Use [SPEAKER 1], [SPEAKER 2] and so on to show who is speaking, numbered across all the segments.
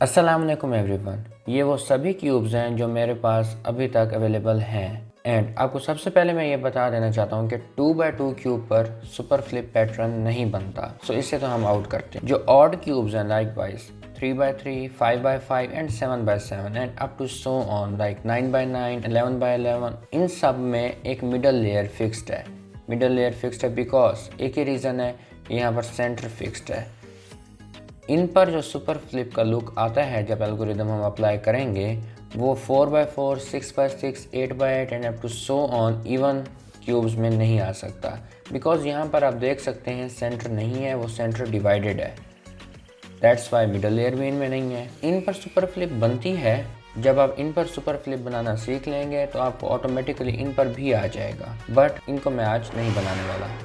[SPEAKER 1] अस्सलाम वालेकुम एवरीवन। ये वो सभी क्यूब्स हैं जो मेरे पास अभी तक अवेलेबल हैं। एंड आपको सबसे पहले मैं ये बता देना चाहता हूँ कि 2x2 क्यूब पर सुपर फ्लिप पैटर्न नहीं बनता, सो इससे तो हम आउट करते हैं। जो ऑड क्यूब्स हैं likewise 3x3, 5x5 and 7x7 and up to so on like 9x9, 11x11, इन सब में एक मिडल लेयर फिक्स्ड है। मिडल लेयर फिक्स्ड है बिकॉज एक ही रीज़न है, यहाँ पर सेंटर फिक्स्ड है। इन पर जो सुपर फ्लिप का लुक आता है जब एल्गोरिदम हम अप्लाई करेंगे वो 4x4, 6x6, 8x8 and up to so on even cubes में नहीं आ सकता बिकॉज यहाँ पर आप देख सकते हैं सेंटर नहीं है, वो सेंटर डिवाइडेड है। दैट्स वाई मिडल लेयर भी इनमें नहीं है। इन पर सुपर फ्लिप बनती है जब आप इन पर सुपर फ्लिप बनाना सीख लेंगे तो आपको ऑटोमेटिकली इन पर भी आ जाएगा, बट इनको मैं आज नहीं बनाने वाला।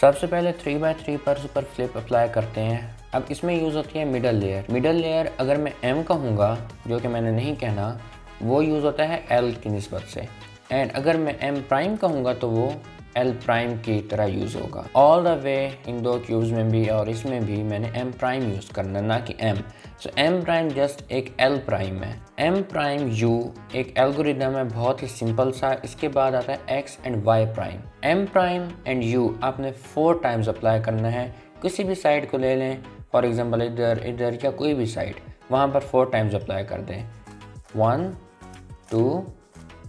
[SPEAKER 1] सबसे पहले 3x3 पर सुपर फ्लिप अप्लाई करते हैं। अब इसमें यूज़ होती है मिडल लेयर। मिडल लेयर अगर मैं M कहूँगा, जो कि मैंने नहीं कहना, वो यूज़ होता है L की निस्बत से। एंड अगर मैं M प्राइम कहूँगा तो वो L प्राइम की तरह यूज़ होगा। ऑल द वे इन दो क्यूब्स में भी और इसमें भी मैंने M प्राइम यूज़ करना, ना कि M। सो M प्राइम जस्ट एक L प्राइम है। M प्राइम U एक एल्गोरिदम है बहुत ही सिंपल सा। इसके बाद आता है X and Y prime. M prime and U आपने 4 टाइम्स अप्लाई करना है। किसी भी साइड को ले लें, फॉर एग्जाम्पल इधर इधर या कोई भी साइड, वहाँ पर 4 टाइम्स अप्लाई कर दें। 1, 2,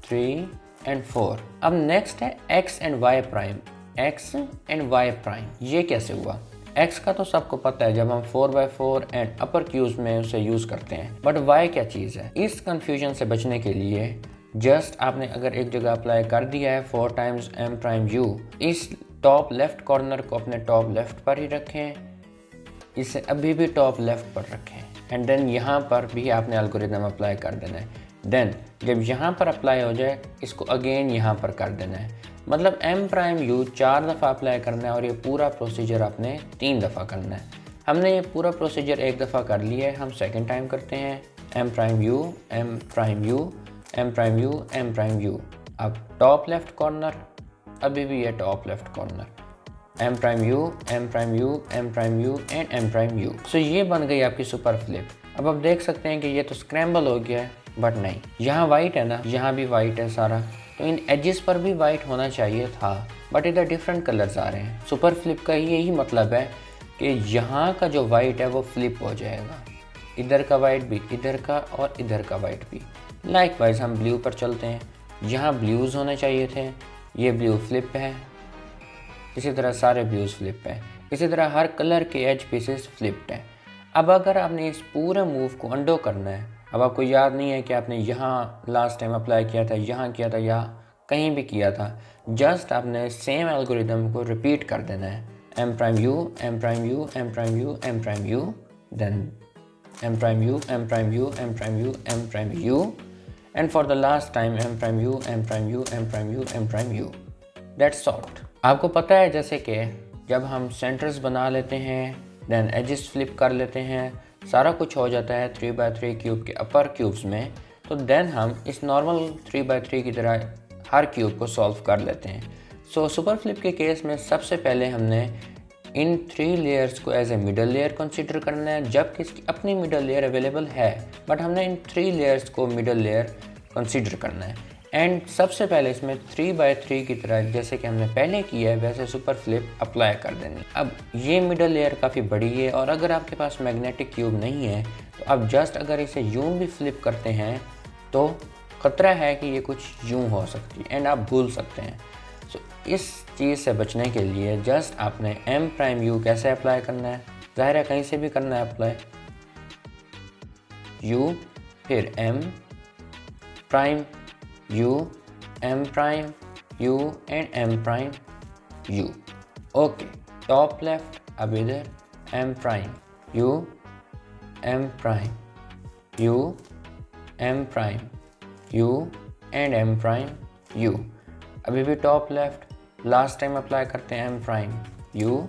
[SPEAKER 1] 3 एंड 4। अब नेक्स्ट है X and Y prime. X and Y prime ये कैसे हुआ? X का तो सबको पता है जब हम 4x4 एंड अपर क्यूज में उसे यूज़ करते हैं, बट Y क्या चीज़ है? इस कंफ्यूजन से बचने के लिए जस्ट आपने अगर एक जगह अप्लाई कर दिया है 4 टाइम्स M प्राइम U, इस टॉप लेफ्ट कॉर्नर को अपने टॉप लेफ्ट पर ही रखें, इसे अभी भी टॉप लेफ्ट पर रखें एंड देन यहाँ पर भी आपने एल्गोरिदम अप्लाई कर देना है। देन जब यहाँ पर अप्लाई हो जाए इसको अगेन यहाँ पर कर देना है। मतलब M प्राइम U 4 दफ़ा अप्लाई करना है और ये पूरा प्रोसीजर आपने 3 दफ़ा करना है। हमने ये पूरा प्रोसीजर एक दफ़ा कर लिया है, हम सेकेंड टाइम करते हैं। M prime U, M prime U, M prime U, M prime U। अब टॉप लेफ्ट कॉर्नर, अभी भी है top left corner, M prime U, M prime U, M prime U and M prime U। सो ये बन गई आपकी super flip. अब आप देख सकते हैं कि ये तो स्क्रैम्बल हो गया है, बट नहीं, यहाँ वाइट है ना, यहाँ भी वाइट है सारा, तो इन एजेस पर भी वाइट होना चाहिए था, बट इधर डिफरेंट कलर्स आ रहे हैं। सुपर फ्लिप का यही मतलब है कि यहाँ का जो वाइट है वो फ्लिप हो जाएगा, इधर का वाइट भी, इधर का और इधर का वाइट भी। लाइक वाइज हम ब्लू पर चलते हैं, यहाँ ब्लूज़ होने चाहिए थे, ये ब्लू फ्लिप है, इसी तरह सारे ब्लूज़ फ्लिप हैं, इसी तरह हर कलर के एज पीसेस फ्लिप्ड हैं। अब अगर आपने इस पूरे मूव को अंडो करना है, अब आपको याद नहीं है कि आपने यहाँ लास्ट टाइम अप्लाई किया था, यहाँ किया था या कहीं भी किया था, जस्ट आपने सेम एल्गोरिदम को रिपीट कर देना है। M prime U, M prime U, M prime U, M prime U, then M prime U, M prime U, M prime U, M prime U, and for the last time M prime U, M prime U, M prime U, M prime U। That's solved. आपको पता है जैसे कि जब हम centres बना लेते हैं, देन एजेस फ्लिप कर लेते हैं, सारा कुछ हो जाता है 3x3 क्यूब के अपर क्यूब्स में, तो देन हम इस नॉर्मल 3x3 की तरह हर क्यूब को सॉल्व कर लेते हैं। सो सुपर फ्लिप के केस में सबसे पहले हमने इन 3 लेयर्स को as a middle layer consider करना है, जबकि इसकी अपनी मिडल लेयर अवेलेबल है, बट हमने इन 3 लेयर्स को मिडल लेयर कंसीडर करना है। एंड सबसे पहले इसमें 3x3 की तरह जैसे कि हमने पहले किया है वैसे सुपर फ्लिप अप्लाई कर देनी। अब ये मिडल लेयर काफ़ी बड़ी है और अगर आपके पास मैग्नेटिक क्यूब नहीं है तो आप जस्ट अगर इसे यूं भी फ्लिप करते हैं तो ख़तरा है कि ये कुछ यूं हो सकती है एंड आप भूल सकते हैं। सो इस चीज़ से बचने के लिए जस्ट आपने M प्राइम U कैसे अप्लाई करना है, ज़ाहिर है कहीं से भी करना है अप्लाई, U फिर M prime U, M prime U and M prime U। Okay, top left अब इधर M prime U, M prime U, M prime U and M prime U। अभी भी top left, last time apply करते हैं M prime U,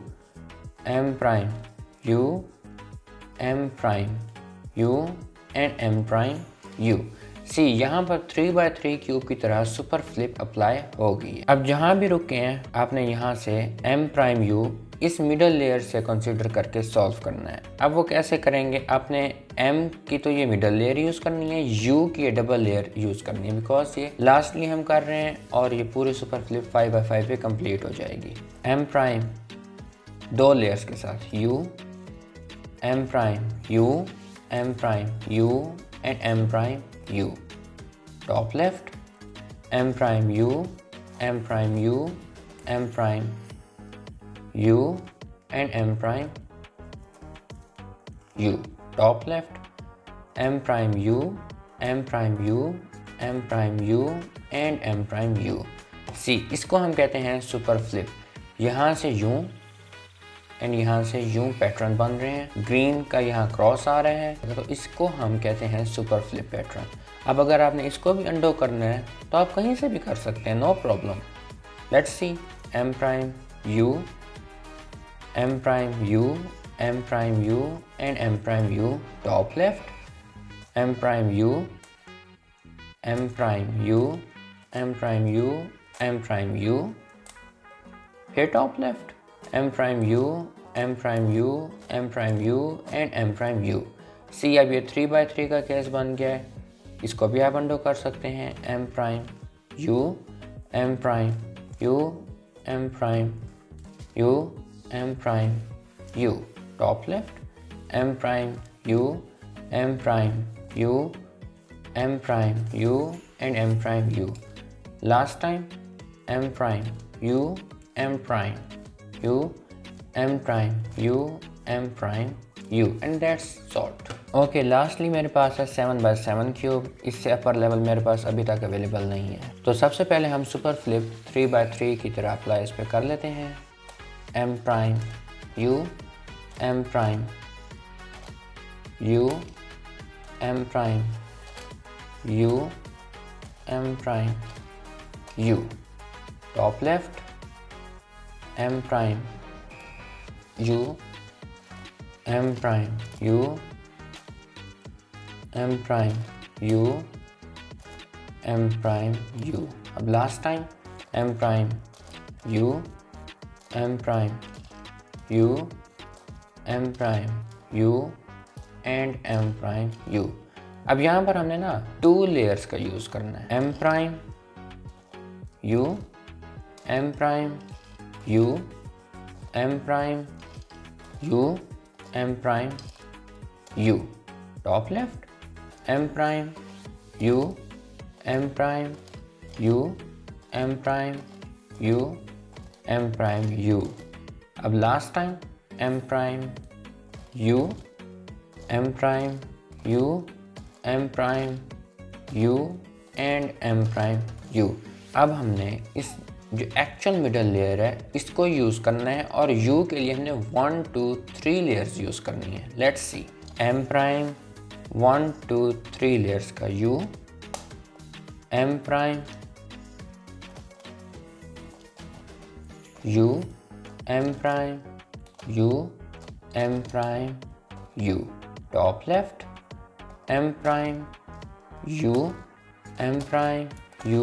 [SPEAKER 1] M prime U, M prime U and M prime U। सी यहाँ पर 3x3 cube की तरह super flip apply हो गई है। अब जहाँ भी रुके हैं आपने यहाँ से M प्राइम U इस मिडल लेयर से कंसीडर करके सॉल्व करना है। अब वो कैसे करेंगे, आपने m की तो ये मिडल लेयर यूज़ करनी है, u की ये डबल लेयर यूज़ करनी है, बिकॉज ये लास्टली हम कर रहे हैं और ये पूरी सुपर फ्लिप 5/5 पे कंप्लीट हो जाएगी। m प्राइम दो लेयर्स के साथ u, m prime u, m prime u and m prime u, top left m prime u, m prime u, m prime u and m prime u, top left m prime u, m prime u, m prime u and m prime u। सी इसको हम कहते हैं super flip. यहाँ से यूं and यहाँ से यूं पैटर्न बन रहे हैं, ग्रीन का यहाँ क्रॉस आ रहा है, तो इसको हम कहते हैं सुपर फ्लिप पैटर्न। अब अगर आपने इसको भी अंडो करना है तो आप कहीं से भी कर सकते हैं, no problem. Let's see m prime u, m prime u, m prime u and m prime u, top left m prime u, m prime u, m prime u, m prime u, here top left m prime u, m prime u, m prime u and m prime u। सी अब ये 3/3 का case बन गया है, इसको भी आप अंडो कर सकते हैं। m prime u, m prime u, m prime u, m prime u, top left m prime u, m prime u, m prime u and m prime u, last time m prime u, m prime u, m prime u, m prime u and that's solved। Okay, lastly मेरे पास है 7/7 cube. इससे upper level मेरे पास अभी तक available नहीं है, तो सबसे पहले हम सुपर फ्लिप 3/3 की तरह अप्लाई इस पे कर लेते हैं। m prime u, m prime u, m prime u, m prime u, top left m prime u, m prime u, m prime u, m prime u। अब last time m prime u, m prime u, m prime u and m prime u। अब यहाँ पर हमने ना 2 layers का use करना है। m prime u, m prime u, m prime u, m prime u, top left m prime u, m prime u, m prime u, m prime u। अब last time m prime u, m prime u, m prime u and m prime u। अब हमने इस जो actual middle layer है इसको use करना है और u के लिए हमने 1 2 3 लेयर्स यूज़ करनी है। Let's see m prime 1 2 3 layers का u, m prime u, m prime u, m prime u, top left m prime u, m prime u,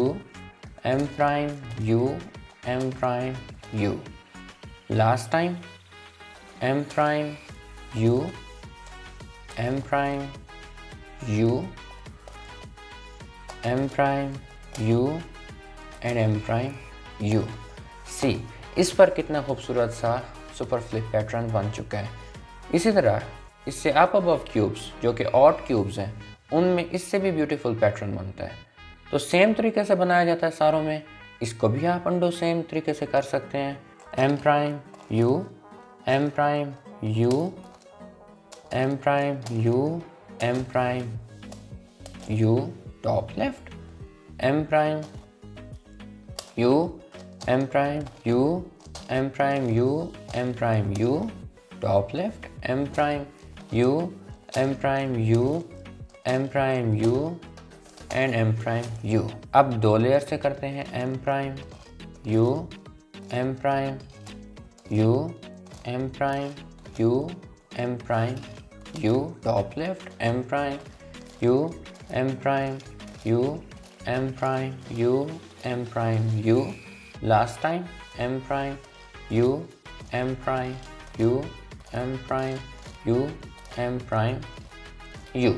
[SPEAKER 1] m prime u, m prime u, last time m prime u, m prime u, m prime u and m prime u। सी इस पर कितना खूबसूरत सा super flip pattern बन चुका है। इसी तरह इससे अप अबव क्यूब्स जो कि ऑड क्यूब्स हैं उनमें इससे भी ब्यूटीफुल पैटर्न बनता है। तो सेम तरीके से बनाया जाता है सारों में, इसको भी आप अंडो सेम तरीके से कर सकते हैं। m prime u, m prime u, m prime u, m prime u, top left m prime u, m prime u, m prime u, m prime u, top left m prime u, m prime u, m prime u and m prime u। अब 2 layer से करते हैं m prime u, m prime u, m prime u, m prime u, top left m prime u, m prime u, m prime u, m prime u, last time m prime u, m prime u m prime u m prime u।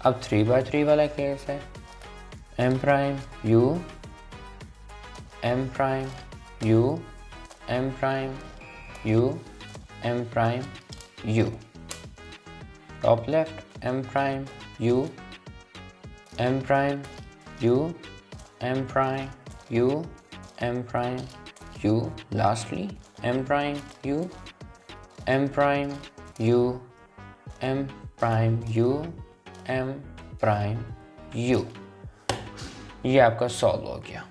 [SPEAKER 1] अब 3/3 वाला case है, m prime u m prime u m prime u m prime u। Top left m prime u m prime u m prime u m prime u। lastly m prime u m prime u m prime u m prime u। ये आपका solve हो गया।